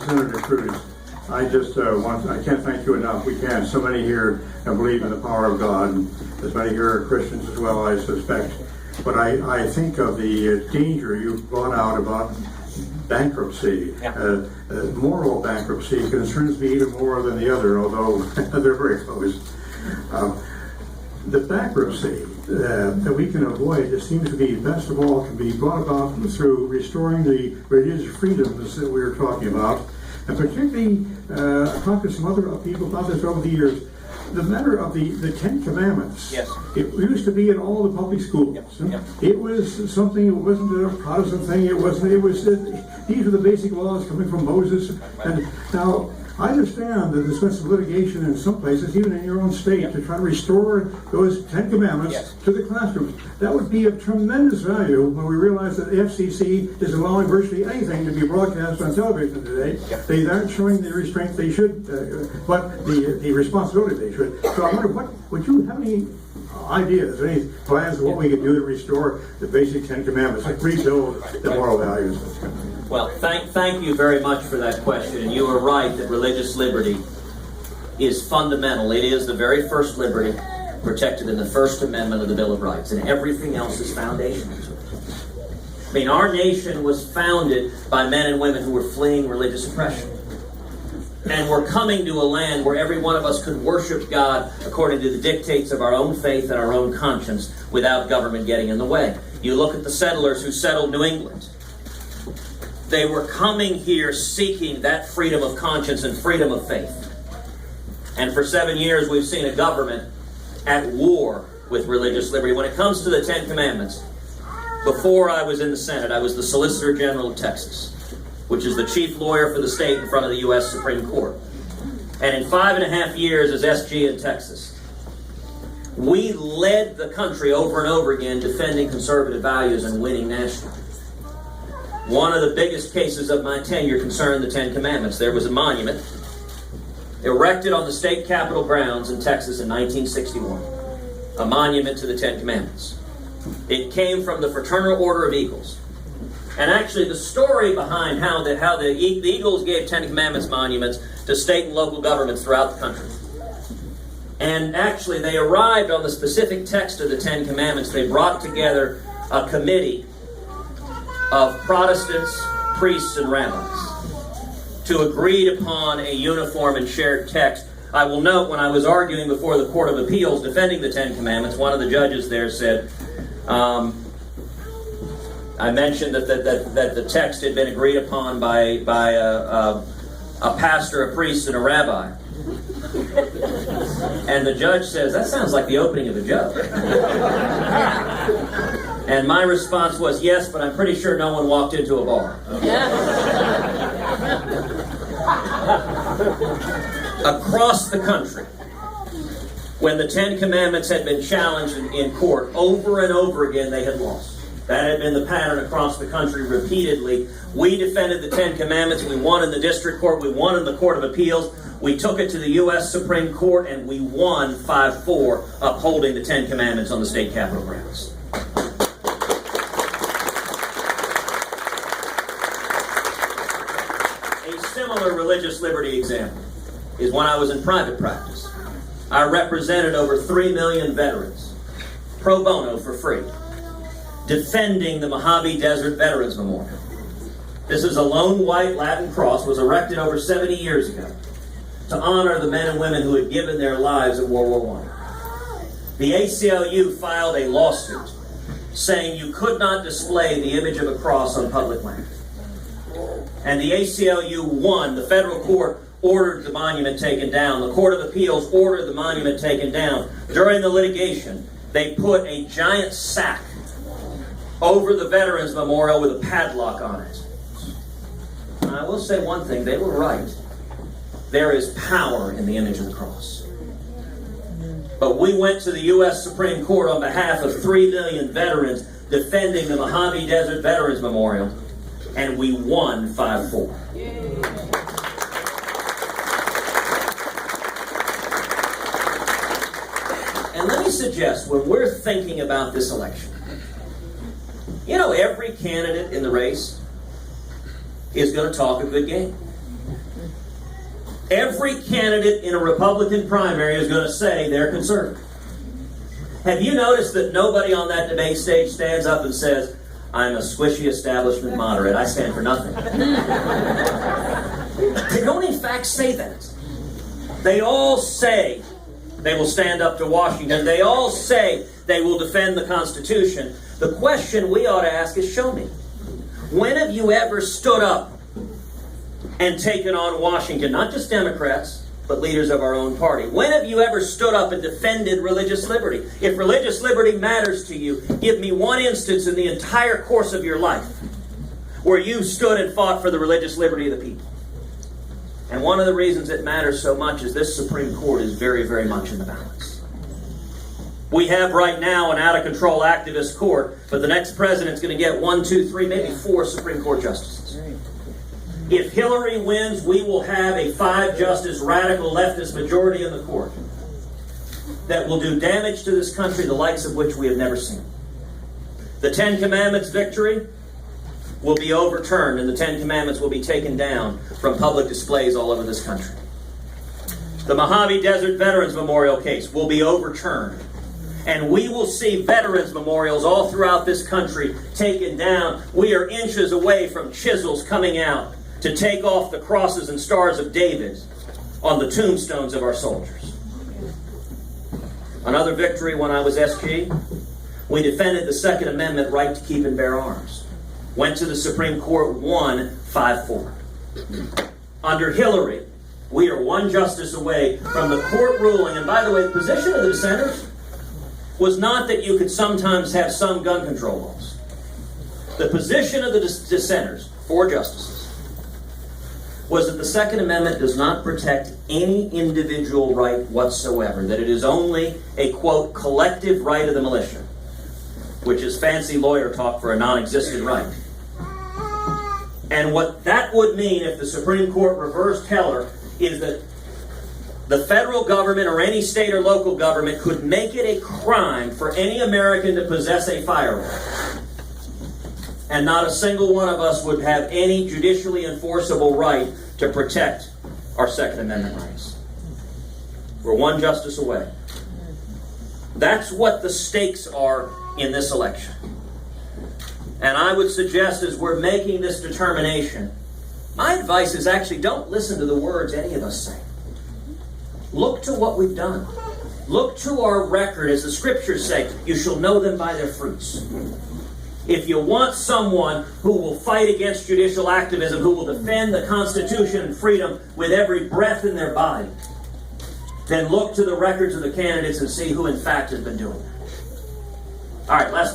Senator Cruz, I just I can't thank you enough. We can't. So many here believe in the power of God, and as many here are Christians as well, I suspect. But I think of the danger you brought out about bankruptcy. Moral bankruptcy concerns me even more than the other, although they're very close. The bankruptcy that we can avoid, it seems to be, best of all, can be brought about through restoring the religious freedoms that we were talking about. And particularly, I've talked to some other people about this over the years, the matter of the Ten Commandments. Yes. It used to be in all the public schools. Yep. It was something, it wasn't a Protestant thing, these were the basic laws coming from Moses. And now, I understand that there's been some litigation in some places, even in your own state, to try to restore those Ten Commandments to the classrooms. That would be of tremendous value when we realize that the FCC is allowing virtually anything to be broadcast on television today. They aren't showing the restraint they should, but the responsibility they should. So I wonder, would you have any ideas, any plans of what we could do to restore the basic Ten Commandments, like rebuild the moral values of this country? Well, thank you very much for that question. And you are right that religious liberty is fundamental. It is the very first liberty protected in the First Amendment of the Bill of Rights, and everything else is foundational to it. I mean, our nation was founded by men and women who were fleeing religious oppression. And we're coming to a land where every one of us could worship God according to the dictates of our own faith and our own conscience without government getting in the way. You look at the settlers who settled New England. They were coming here seeking that freedom of conscience and freedom of faith. And for 7 years we've seen a government at war with religious liberty. When it comes to the Ten Commandments, before I was in the Senate, I was the Solicitor General of Texas, which is the chief lawyer for the state in front of the U.S. Supreme Court. And in 5.5 years as SG in Texas, we led the country over and over again defending conservative values and winning nationally. One of the biggest cases of my tenure concerned the Ten Commandments. There was a monument erected on the state capitol grounds in Texas in 1961, a monument to the Ten Commandments. It came from the Fraternal Order of Eagles. And actually the story behind how the Eagles gave Ten Commandments monuments to state and local governments throughout the country. And actually they arrived on the specific text of the Ten Commandments. They brought together a committee of Protestants, priests, and rabbis to agree upon a uniform and shared text. I will note, when I was arguing before the Court of Appeals defending the Ten Commandments, one of the judges there said, I mentioned that the text had been agreed upon by a pastor, a priest, and a rabbi. And the judge says, that sounds like the opening of a joke. And my response was, yes, but I'm pretty sure no one walked into a bar. Across the country, when the Ten Commandments had been challenged in court over and over again, they had lost. That had been the pattern across the country repeatedly. We defended the Ten Commandments. We won in the district court. We won in the Court of Appeals. We took it to the U.S. Supreme Court, and we won 5-4, upholding the Ten Commandments on the state capitol grounds. A similar religious liberty example is when I was in private practice. I represented over 3 million veterans, pro bono for free, defending the Mojave Desert Veterans Memorial. This is a lone white Latin cross, was erected over 70 years ago to honor the men and women who had given their lives in World War I. The ACLU filed a lawsuit saying you could not display the image of a cross on public land. And the ACLU won. The federal court ordered the monument taken down. The Court of Appeals ordered the monument taken down. During the litigation, they put a giant sack over the Veterans Memorial with a padlock on it. And I will say one thing, they were right. There is power in the image of the cross. But we went to the U.S. Supreme Court on behalf of 3 million veterans defending the Mojave Desert Veterans Memorial, and we won 5-4. And let me suggest, when we're thinking about this election, you know, every candidate in the race is going to talk a good game. Every candidate in a Republican primary is going to say they're conservative. Have you noticed that nobody on that debate stage stands up and says, I'm a squishy establishment moderate, I stand for nothing? They don't in fact say that. They all say they will stand up to Washington. They all say they will defend the Constitution. The question we ought to ask is, show me. When have you ever stood up and taken on Washington? Not just Democrats, but leaders of our own party. When have you ever stood up and defended religious liberty? If religious liberty matters to you, give me one instance in the entire course of your life where you stood and fought for the religious liberty of the people. And one of the reasons it matters so much is this Supreme Court is very, very much in the balance. We have right now an out-of-control activist court, but the next president's going to get 1, 2, 3, maybe 4 Supreme Court justices. If Hillary wins, we will have a 5-justice radical leftist majority in the court that will do damage to this country, the likes of which we have never seen. The Ten Commandments victory will be overturned, and the Ten Commandments will be taken down from public displays all over this country. The Mojave Desert Veterans Memorial case will be overturned, and we will see veterans memorials all throughout this country taken down. We are inches away from chisels coming out to take off the crosses and stars of David on the tombstones of our soldiers. Another victory when I was SG, we defended the Second Amendment right to keep and bear arms. Went to the Supreme Court, won 5-4. Under Hillary, we are 1 justice away from the court ruling. And by the way, the position of the dissenters was not that you could sometimes have some gun control laws. The position of the dissenters, 4 justices, was that the Second Amendment does not protect any individual right whatsoever, that it is only a, quote, collective right of the militia, which is fancy lawyer talk for a non-existent right. And what that would mean if the Supreme Court reversed Heller is that the federal government or any state or local government could make it a crime for any American to possess a firearm. And not a single one of us would have any judicially enforceable right to protect our Second Amendment rights. We're 1 justice away. That's what the stakes are in this election. And I would suggest as we're making this determination, my advice is actually don't listen to the words any of us say. Look to what we've done. Look to our record. As the scriptures say, you shall know them by their fruits. If you want someone who will fight against judicial activism, who will defend the Constitution and freedom with every breath in their body, then look to the records of the candidates and see who in fact has been doing that. All right, last